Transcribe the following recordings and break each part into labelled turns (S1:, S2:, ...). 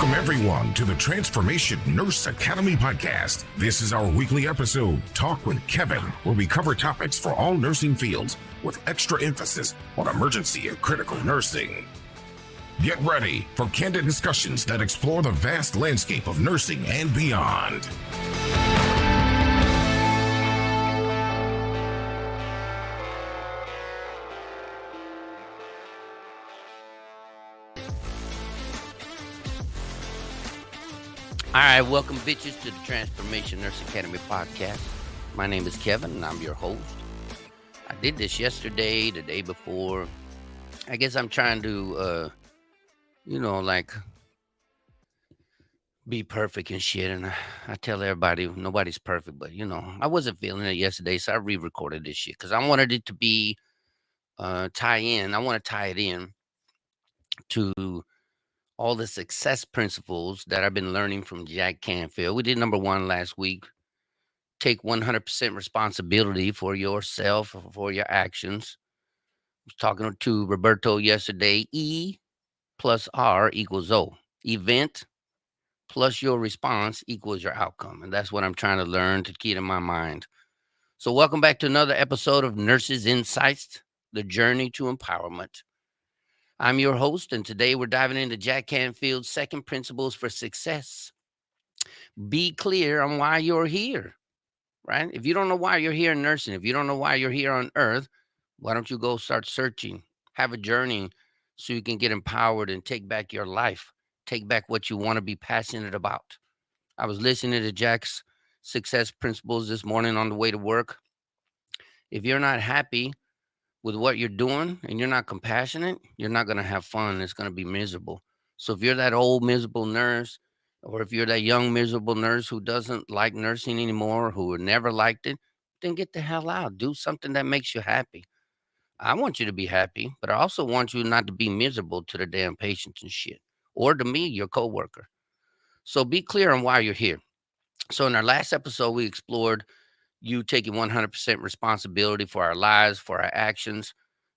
S1: Welcome, everyone, to the Transformation Nurse Academy podcast. This is our weekly episode, Talk with Kevin, where we cover topics for all nursing fields with extra emphasis on emergency and critical nursing. Get ready for candid discussions that explore the vast landscape of nursing and beyond.
S2: All right, welcome, bitches, to the Transformation Nurse Academy podcast. My name is Kevin, and I'm your host. I did this yesterday, the day before. I guess I'm trying to, be perfect and shit. And I tell everybody, nobody's perfect, but, I wasn't feeling it yesterday, so I re-recorded this shit because I wanted it to be tie in. I want to tie it in to all the success principles that I've been learning from Jack Canfield. We did number 1 last week. Take 100% responsibility for yourself, for your actions. I was talking to Roberto yesterday. E plus R equals O. Event plus your response equals your outcome. And that's what I'm trying to learn to keep in my mind. So welcome back to another episode of Nurses Insights, the journey to empowerment. I'm your host, and today we're diving into Jack Canfield's 7 principles for success. Be clear on why you're here, right? If you don't know why you're here in nursing, if you don't know why you're here on earth, why don't you go start searching, have a journey so you can get empowered and take back your life, take back what you want to be passionate about. I was listening to Jack's success principles this morning on the way to work. If you're not happy with what you're doing and you're not compassionate, you're not going to have fun. It's going to be miserable. So if you're that old miserable nurse, or if you're that young miserable nurse who doesn't like nursing anymore, who never liked it, then get the hell out. Do something that makes you happy. I want you to be happy, but I also want you not to be miserable to the damn patients and shit, or to me, your coworker. So be clear on why you're here. So in our last episode, we explored you taking 100% responsibility for our lives, for our actions.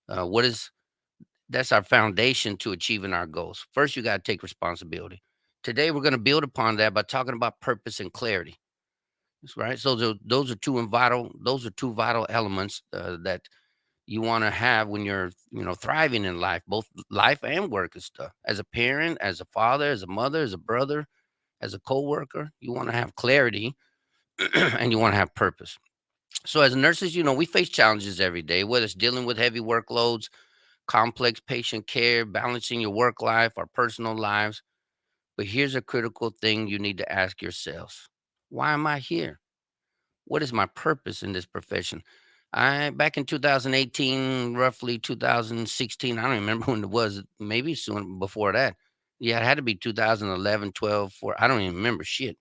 S2: That's our foundation to achieving our goals. First, you got to take responsibility. Today, we're going to build upon that by talking about purpose and clarity. That's right. So those are two vital elements that you want to have when you're, thriving in life, both life and work and stuff. As a parent, as a father, as a mother, as a brother, as a coworker, you want to have clarity and you want to have purpose. So as nurses, we face challenges every day, whether it's dealing with heavy workloads, complex patient care, balancing your work life, our personal lives. But here's a critical thing you need to ask yourselves. Why am I here? What is my purpose in this profession? Back in 2018, roughly 2016, I don't remember when it was, maybe soon before that. Yeah, it had to be 2011, 12, 4. I don't even remember shit.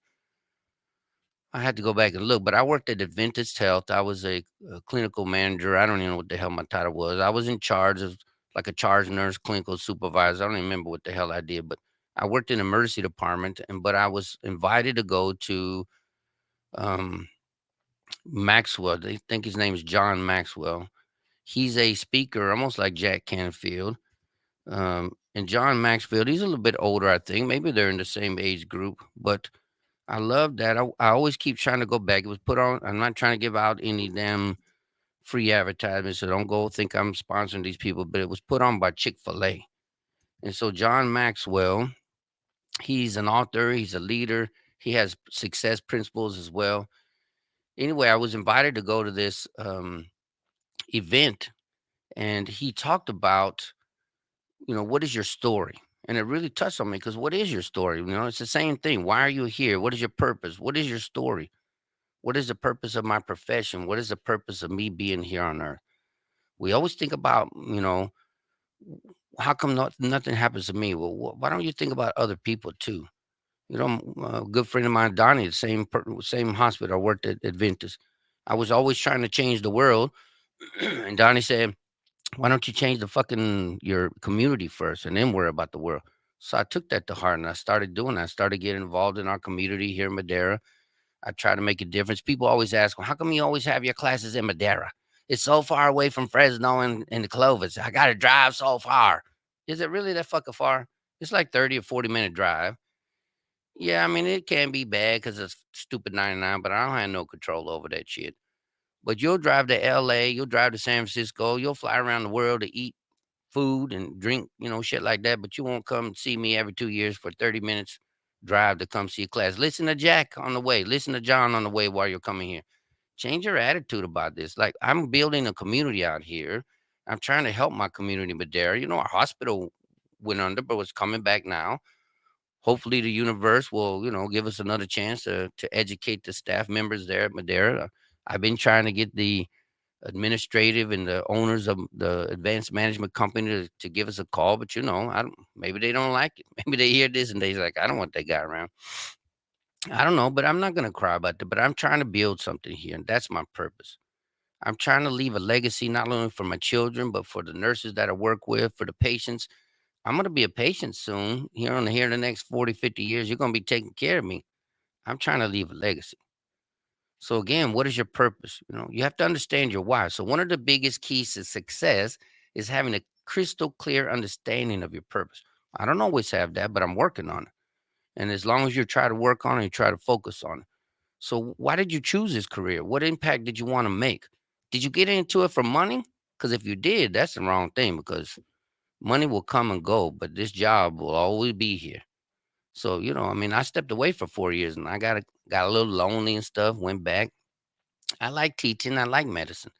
S2: I had to go back and look, but I worked at Adventist Health. I was a clinical manager. I don't even know what the hell my title was. I was in charge of like a charge nurse, clinical supervisor. I don't even remember what the hell I did, but I worked in the emergency department. But I was invited to go to Maxwell. They think his name is John Maxwell. He's a speaker, almost like Jack Canfield. And John Maxfield, he's a little bit older, I think. Maybe they're in the same age group, but I love that. I always keep trying to go back. It was put on. I'm not trying to give out any damn free advertisements, so don't go think I'm sponsoring these people, but it was put on by Chick-fil-A. And so John Maxwell, he's an author, he's a leader, he has success principles as well. Anyway, I was invited to go to this event, and he talked about, what is your story? And it really touched on me because what is your story? It's the same thing. Why are you here? What is your purpose? What is your story? What is the purpose of my profession? What is the purpose of me being here on earth? We always think about, how come nothing happens to me? Well, why don't you think about other people too? A good friend of mine, Donnie, the same hospital I worked at Adventist. I was always trying to change the world. And Donnie said, why don't you change your community first and then worry about the world? So I took that to heart and I started doing that. I started getting involved in our community here in Madera. I try to make a difference. People always ask, well, how come you always have your classes in Madera? It's so far away from Fresno and the Clovis. I got to drive so far. Is it really that fucking far? It's like 30 or 40-minute drive. Yeah, I mean, it can be bad because it's stupid 99, but I don't have no control over that shit. But you'll drive to LA, you'll drive to San Francisco, you'll fly around the world to eat food and drink, shit like that, but you won't come see me every 2 years for 30 minutes drive to come see a class. Listen to Jack on the way, listen to John on the way while you're coming here. Change your attitude about this. Like, I'm building a community out here. I'm trying to help my community, Madera. Our hospital went under, but it's coming back now. Hopefully the universe will, give us another chance to educate the staff members there at Madera. I've been trying to get the administrative and the owners of the advanced management company to give us a call, but I don't, maybe they don't like it. Maybe they hear this and they're like, I don't want that guy around. I don't know, but I'm not going to cry about it. But I'm trying to build something here, and that's my purpose. I'm trying to leave a legacy not only for my children, but for the nurses that I work with, for the patients. I'm going to be a patient soon. Here in the next 40, 50 years, you're going to be taking care of me. I'm trying to leave a legacy. So again, what is your purpose? You have to understand your why. So one of the biggest keys to success is having a crystal clear understanding of your purpose. I don't always have that, but I'm working on it. And as long as you try to work on it, you try to focus on it. So why did you choose this career? What impact did you want to make? Did you get into it for money? Because if you did, that's the wrong thing, because money will come and go, but this job will always be here. So, I mean, I stepped away for 4 years and I got a little lonely and stuff, went back. I like teaching, I like medicine.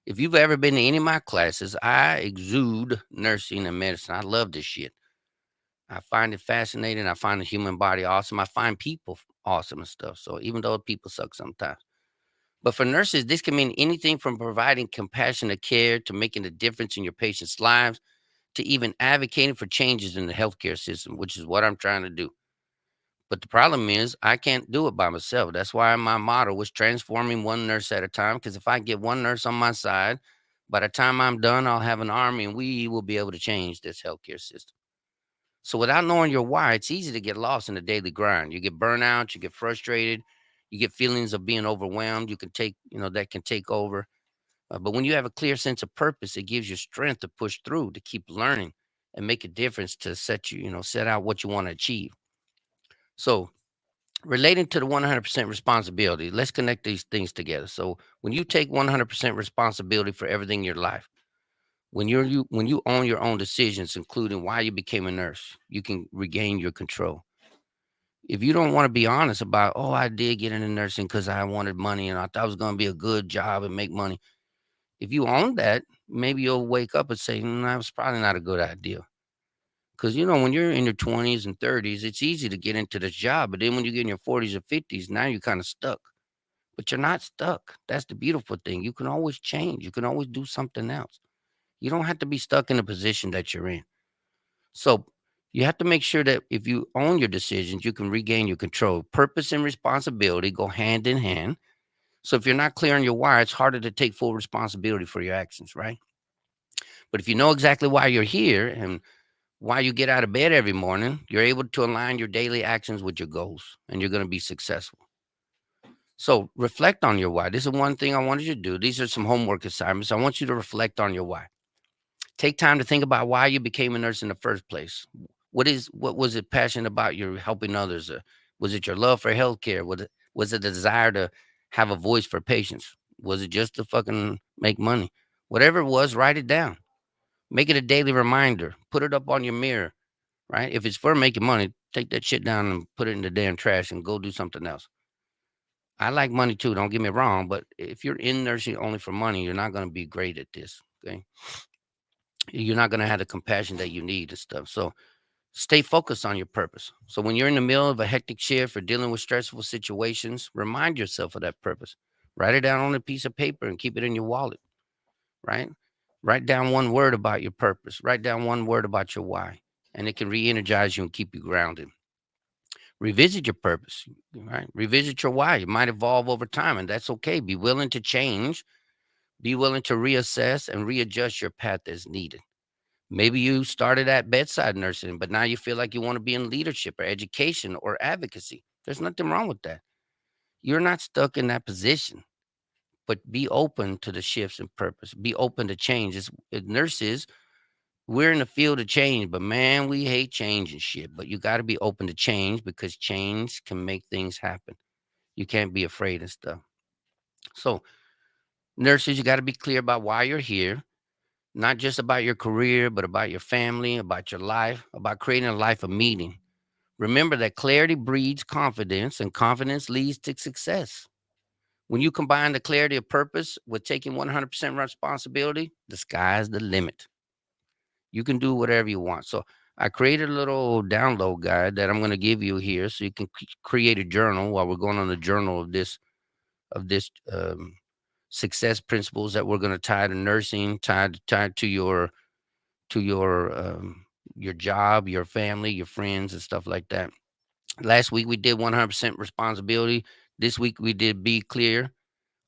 S2: If you've ever been to any of my classes, I exude nursing and medicine. I love this shit. I find it fascinating. I find the human body awesome. I find people awesome and stuff. So even though people suck sometimes. But for nurses, this can mean anything from providing compassionate care to making a difference in your patients' lives to even advocating for changes in the healthcare system, which is what I'm trying to do. But the problem is, I can't do it by myself. That's why my motto was transforming one nurse at a time. Because if I get one nurse on my side, by the time I'm done, I'll have an army and we will be able to change this healthcare system. So without knowing your why, it's easy to get lost in the daily grind. You get burnout, you get frustrated, you get feelings of being overwhelmed. That can take over. But when you have a clear sense of purpose, it gives you strength to push through, to keep learning and make a difference, to set out what you want to achieve. So relating to the 100% responsibility, let's connect these things together. So when you take 100% responsibility for everything in your life, when you own your own decisions, including why you became a nurse, you can regain your control. If you don't want to be honest about, oh, I did get into nursing because I wanted money and I thought it was going to be a good job and make money. If you own that, maybe you'll wake up and say, that was probably not a good idea. Because, when you're in your 20s and 30s, it's easy to get into this job. But then when you get in your 40s or 50s, now you're kind of stuck. But you're not stuck. That's the beautiful thing. You can always change. You can always do something else. You don't have to be stuck in the position that you're in. So you have to make sure that if you own your decisions, you can regain your control. Purpose and responsibility go hand in hand. So if you're not clear on your why, it's harder to take full responsibility for your actions, right? But if you know exactly why you're here and why you get out of bed every morning, you're able to align your daily actions with your goals and you're going to be successful. So reflect on your why. This is one thing I wanted you to do. These are some homework assignments. I want you to reflect on your why. Take time to think about why you became a nurse in the first place. What was it passionate about? You're helping others. Was it your love for healthcare? Was it a desire to have a voice for patients? Was it just to fucking make money? Whatever it was, write it down. Make it a daily reminder. Put it up on your mirror, right? If it's for making money, take that shit down and put it in the damn trash and go do something else. I like money too, don't get me wrong, but if you're in nursing only for money, you're not going to be great at this. Okay. You're not going to have the compassion that you need and stuff. So stay focused on your purpose. So when you're in the middle of a hectic shift or dealing with stressful situations, remind yourself of that purpose. Write it down on a piece of paper and keep it in your wallet, right? Write down one word about your purpose. Write down one word about your why, and it can re-energize you and keep you grounded. Revisit your purpose, right? Revisit your why. It might evolve over time, and that's okay. Be willing to change. Be willing to reassess and readjust your path as needed. Maybe you started at bedside nursing, but now you feel like you want to be in leadership or education or advocacy. There's nothing wrong with that. You're not stuck in that position, but be open to the shifts in purpose. Be open to change. Nurses, We're in the field of change, but man, we hate change and shit. But you got to be open to change because change can make things happen. You can't be afraid of stuff. So, nurses, you got to be clear about why you're here, not just about your career, but about your family, about your life, about creating a life of meaning. Remember that clarity breeds confidence, and confidence leads to success. When you combine the clarity of purpose with taking 100% responsibility, the sky's the limit. You can do whatever you want. So I created a little download guide that I'm going to give you here, so you can create a journal while we're going on the journal of this success principles that we're going to tie to nursing, tied to your job, your family, your friends, and stuff like that. Last week we did 100% responsibility. This week we did be clear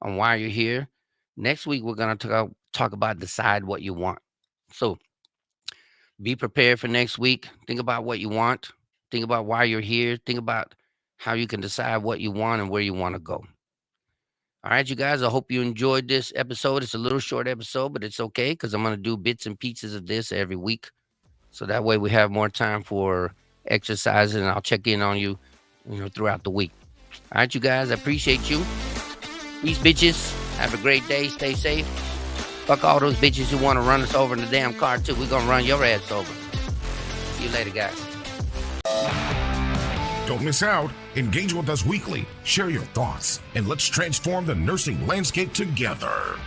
S2: on why you're here. Next week we're going to talk about decide what you want. So be prepared for next week. Think about what you want. Think about why you're here. Think about how you can decide what you want and where you want to go. All right, you guys, I hope you enjoyed this episode. It's a little short episode, but it's okay because I'm going to do bits and pieces of this every week. So that way we have more time for exercises, and I'll check in on you, throughout the week. All right, you guys, I appreciate you. Peace, bitches. Have a great day. Stay safe. Fuck all those bitches who want to run us over in the damn car, too. We're going to run your ass over. See you later, guys.
S1: Don't miss out. Engage with us weekly. Share your thoughts, and let's transform the nursing landscape together.